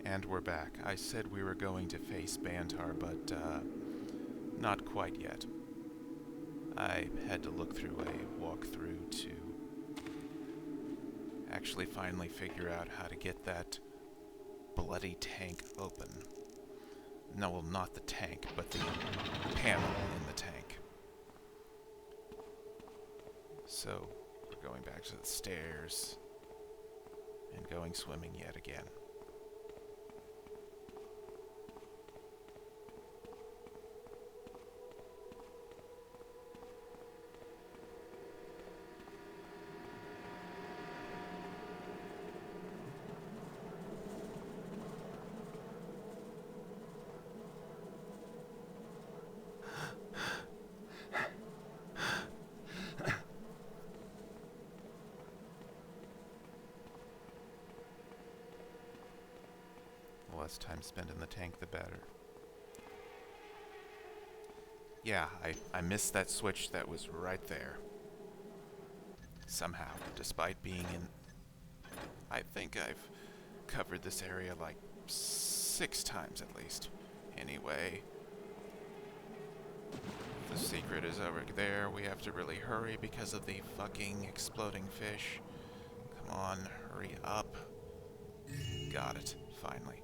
And we're back. I said we were going to face Bantar, but not quite yet. I had to look through a walkthrough to actually finally figure out how to get that bloody tank open. No, well, not the tank, but the panel in the tank. So, we're going back to the stairs and going swimming yet again. The less time spent in the tank, the better. Yeah, I missed that switch that was right there. Somehow, despite being in... I think I've covered this area like 6 times at least. Anyway, the secret is over there. We have to really hurry because of the fucking exploding fish. Come on, hurry up. Got it, finally.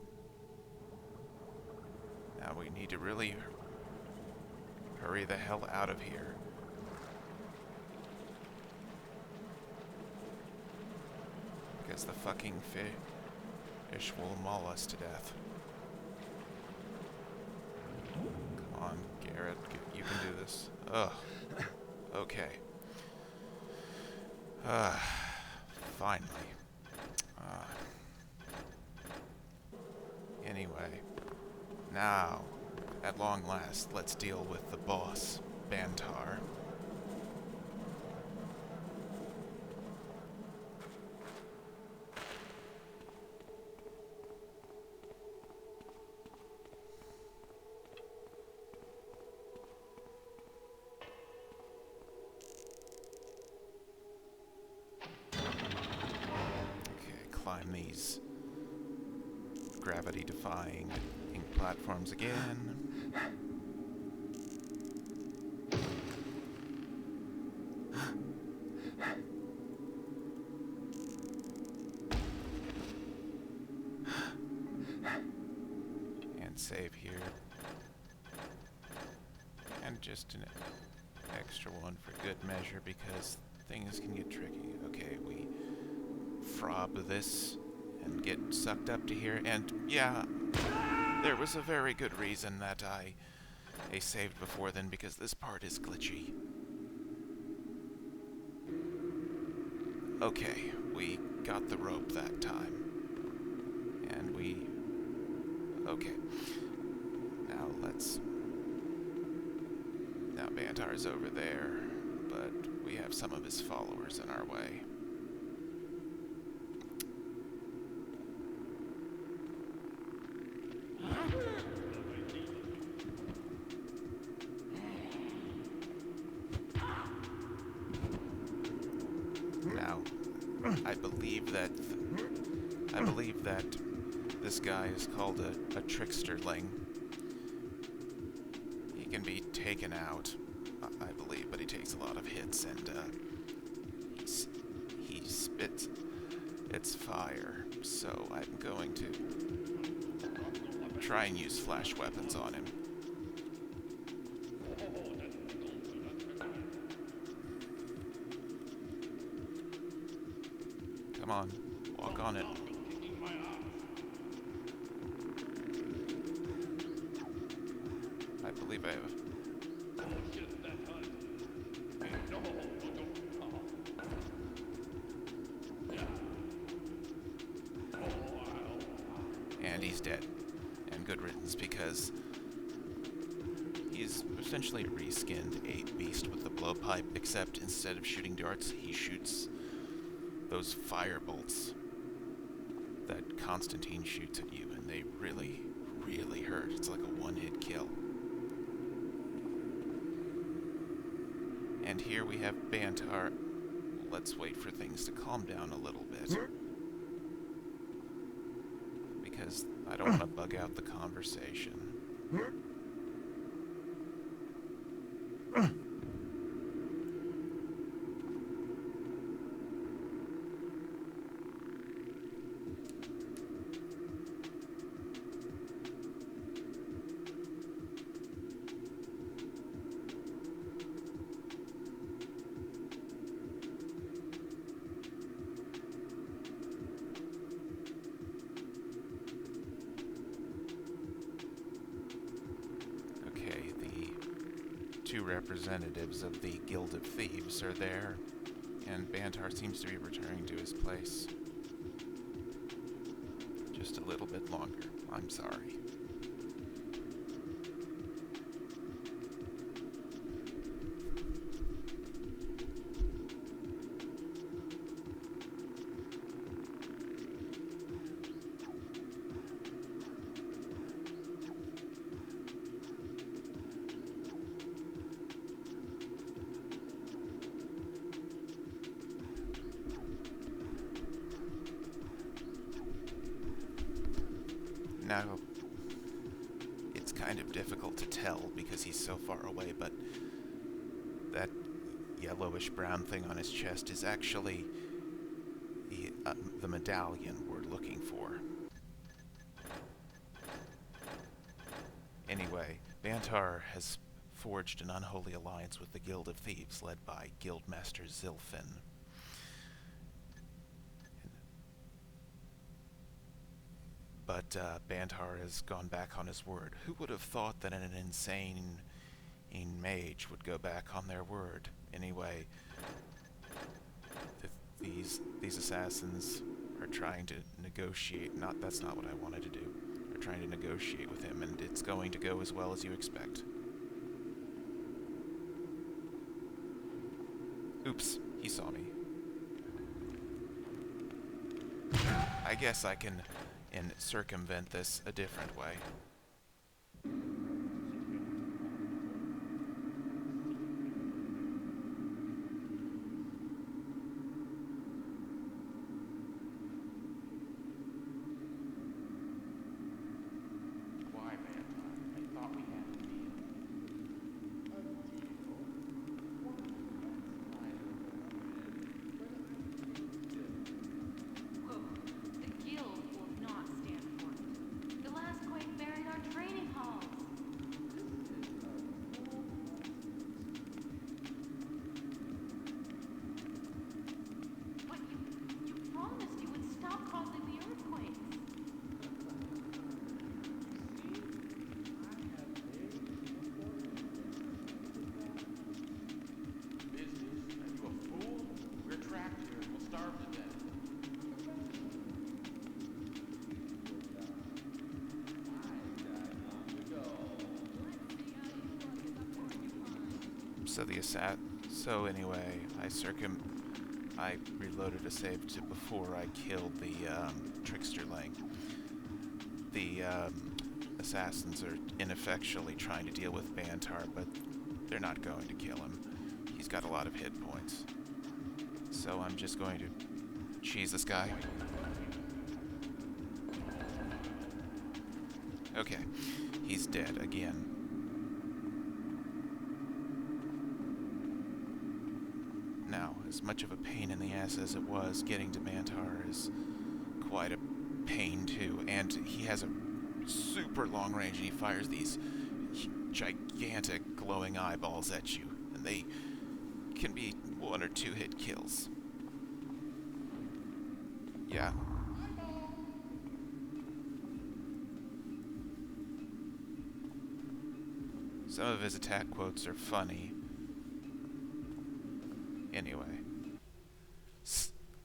Now we need to really hurry the hell out of here. Because the fucking fish will maul us to death. Come on, Garrett, you can do this. Ugh. Okay. Finally. Anyway. Now, at long last, let's deal with the boss, Bantar. Climb these gravity-defying platforms again. And save here. And just an extra one for good measure because things can get tricky. Okay, we frob this and get sucked up to here, and yeah, there was a very good reason that I saved before then, because this part is glitchy. Okay, we got the rope that time. And okay. Now Bantar's over there, but we have some of his followers in our way. Now, I believe that this guy is called a tricksterling. He can be taken out, I believe, but he takes a lot of hits, and he spits its fire. So I'm going to try and use flash weapons on him. Come on, walk on it. I believe I have. And he's dead. And good riddance, because he's essentially reskinned a beast with the blowpipe, except instead of shooting darts, he shoots those fire bolts that Constantine shoots at you, and they really, really hurt. It's like a one-hit kill. And here we have Bantar. Let's wait for things to calm down a little bit. because I don't want to bug out the conversation. Two representatives of the Guild of Thieves are there, and Bantar seems to be returning to his place. Just a little bit longer. I'm sorry. Now, it's kind of difficult to tell because he's so far away, but that yellowish-brown thing on his chest is actually the medallion we're looking for. Anyway, Bantar has forged an unholy alliance with the Guild of Thieves, led by Guildmaster Zilfin. But Bantar has gone back on his word. Who would have thought that an insane mage would go back on their word? Anyway, these assassins are trying to negotiate. That's not what I wanted to do. They're trying to negotiate with him, and it's going to go as well as you expect. Oops, he saw me. I guess I can circumvent this a different way. Why, man? I thought we had a deal. The guild will not stand for it. The last quake buried our training halls. But you promised you would stop causing the earthquakes. Business? Are you a fool? We're trapped here and we'll starve to death. So anyway, I reloaded a save to before I killed the tricksterling. The assassins are ineffectually trying to deal with Bantar, but they're not going to kill him. He's got a lot of hit points. So I'm just going to cheese this guy. Okay, he's dead again. Now, as much of a pain in the ass as it was, getting to Bantar is quite a pain too. And he has a super long range, and he fires these gigantic glowing eyeballs at you. And they can be 1 or 2 hit kills. Yeah. Some of his attack quotes are funny. Anyway.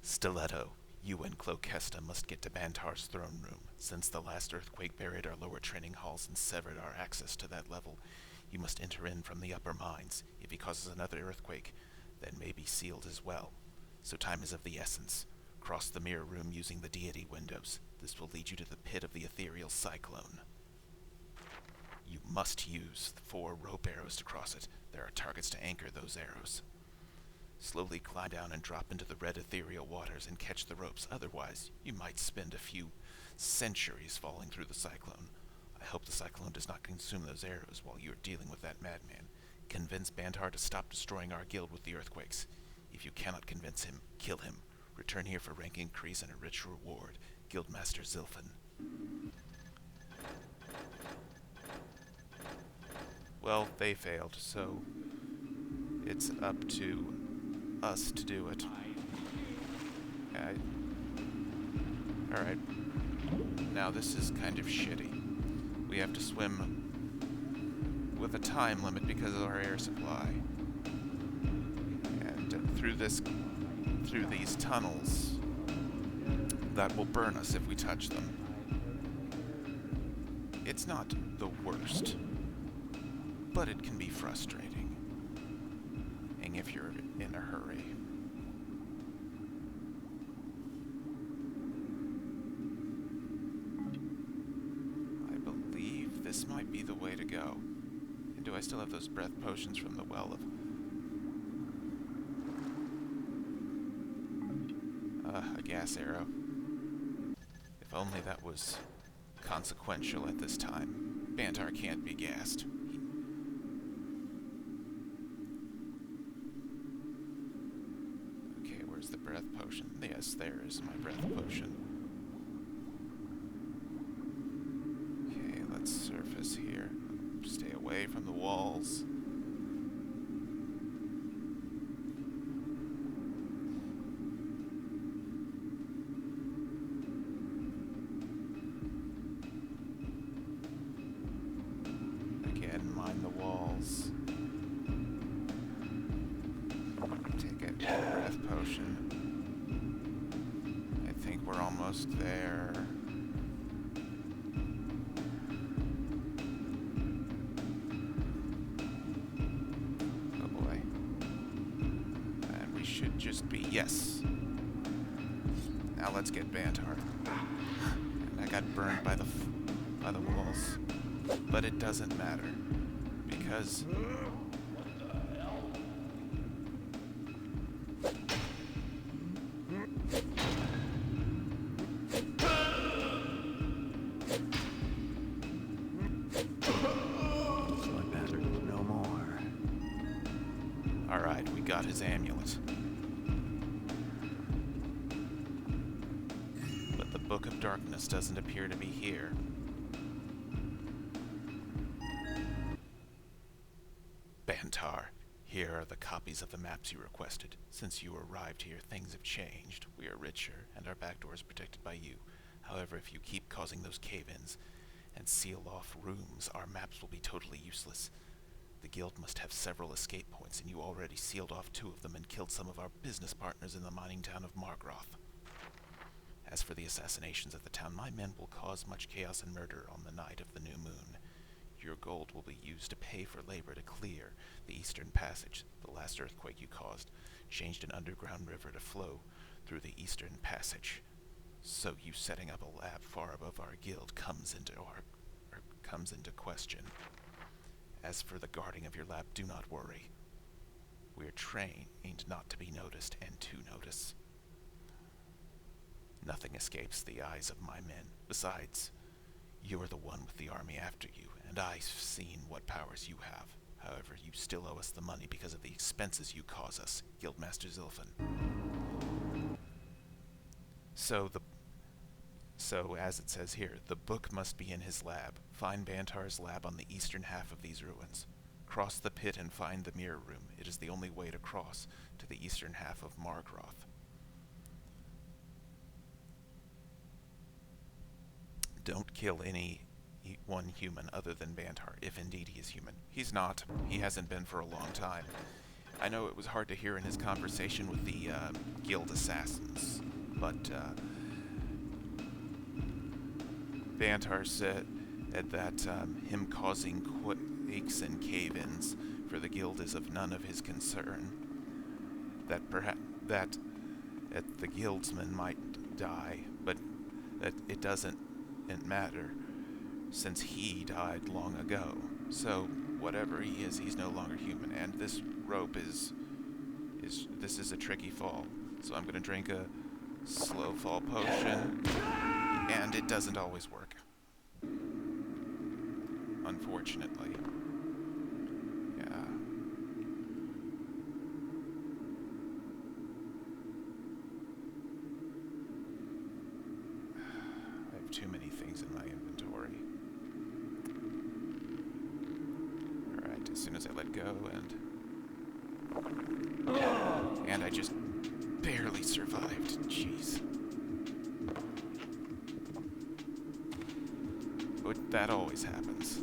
Stiletto, you and Cloakesta must get to Bantar's throne room. Since the last earthquake buried our lower training halls and severed our access to that level, you must enter in from the upper mines. If he causes another earthquake, then may be sealed as well. So time is of the essence. Cross the mirror room using the deity windows. This will lead you to the pit of the ethereal cyclone. You must use 4 rope arrows to cross it. There are targets to anchor those arrows. Slowly climb down and drop into the red ethereal waters and catch the ropes. Otherwise, you might spend a few centuries falling through the cyclone. I hope the cyclone does not consume those arrows while you are dealing with that madman. Convince Bantar to stop destroying our guild with the earthquakes. If you cannot convince him, kill him. Return here for rank increase and a rich reward. Guildmaster Zilfin. Well, they failed, so it's up to us to do it. Alright. Now this is kind of shitty. We have to swim with a time limit because of our air supply. And through these tunnels that will burn us if we touch them. It's not the worst, but it can be frustrating. And if you're in a hurry. I believe this might be the way to go. And do I still have those breath potions from the well of... a gas arrow. If only that was consequential at this time. Bantar can't be gassed. Okay, where's the breath potion? Yes, there is my breath potion. Okay, let's surface here. Stay away from the walls. Mind the walls. Take a breath potion. I think we're almost there. Oh boy. And we should just be... Yes! Now let's get Bantar. And I got burned by the walls. But it doesn't matter. Because would matter no more. Alright, we got his amulet. But the Book of Darkness doesn't appear to be here. Bantar, here are the copies of the maps you requested. Since you arrived here, things have changed. We are richer, and our back door is protected by you. However, if you keep causing those cave-ins and seal off rooms, our maps will be totally useless. The guild must have several escape points, and you already sealed off 2 of them and killed some of our business partners in the mining town of Margroth. As for the assassinations at the town, my men will cause much chaos and murder on the night of the new moon. Your gold will be used to pay for labor to clear the Eastern Passage. The last earthquake you caused changed an underground river to flow through the Eastern Passage. So you setting up a lab far above our guild comes into question. As for the guarding of your lab, do not worry. We are trained not to be noticed and to notice. Nothing escapes the eyes of my men. Besides, you're the one with the army after you, and I've seen what powers you have. However, you still owe us the money because of the expenses you cause us, Guildmaster Zilfin. So, as it says here, the book must be in his lab. Find Bantar's lab on the eastern half of these ruins. Cross the pit and find the mirror room. It is the only way to cross to the eastern half of Margroth. Don't kill one human other than Bantar, if indeed he is human. He's not. He hasn't been for a long time. I know it was hard to hear in his conversation with the guild assassins, but Bantar said that him causing quakes and cave-ins for the guild is of none of his concern. That perhaps that the guildsmen might die, but that it doesn't matter, since he died long ago. So whatever he is, he's no longer human. And this rope is a tricky fall. So I'm gonna drink a slow fall potion And it doesn't always work. Unfortunately. Yeah. I have too many things in my inventory. Alright, as soon as I let go and I just barely survived. Jeez. But that always happens.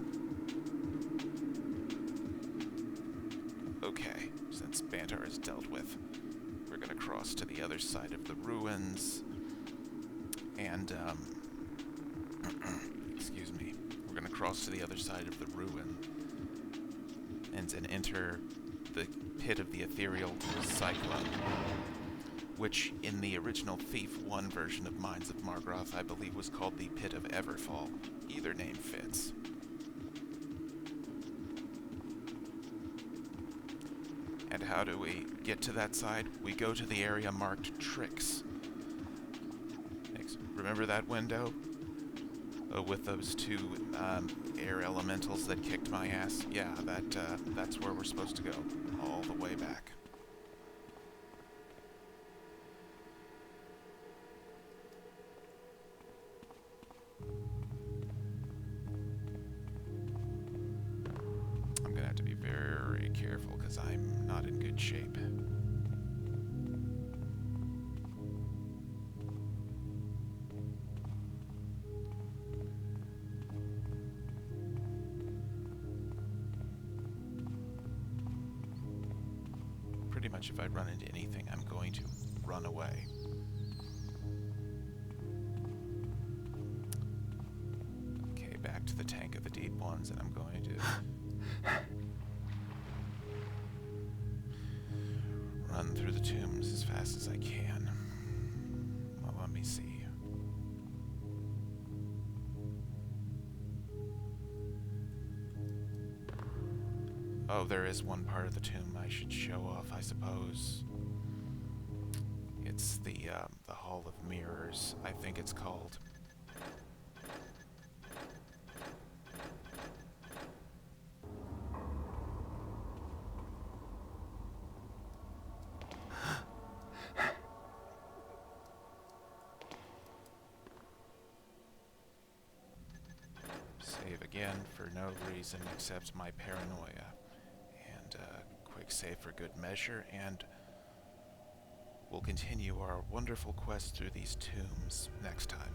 Okay, since Bantar is dealt with, we're gonna cross to the other side of the ruins. And, excuse me. We're gonna cross to the other side of the ruin and then enter the pit of the ethereal cyclone, which in the original Thief 1 version of Mines of Margroth, I believe was called the Pit of Everfall. Either name fits. And how do we get to that side? We go to the area marked Tricks. Remember that window? With those two air elementals that kicked my ass? Yeah, that's where we're supposed to go. All the way back. I'm gonna have to be very careful because I'm not in good shape. Pretty much if I run into anything, I'm going to run away. Okay, back to the Tank of the Deep Ones, and I'm going to run through the tombs as fast as I can. Well, let me see. Oh, there is one part of the tomb I should show off, I suppose. It's the Hall of Mirrors, I think it's called. Save again for no reason except my paranoia. And quick save for good measure, and we'll continue our wonderful quest through these tombs next time.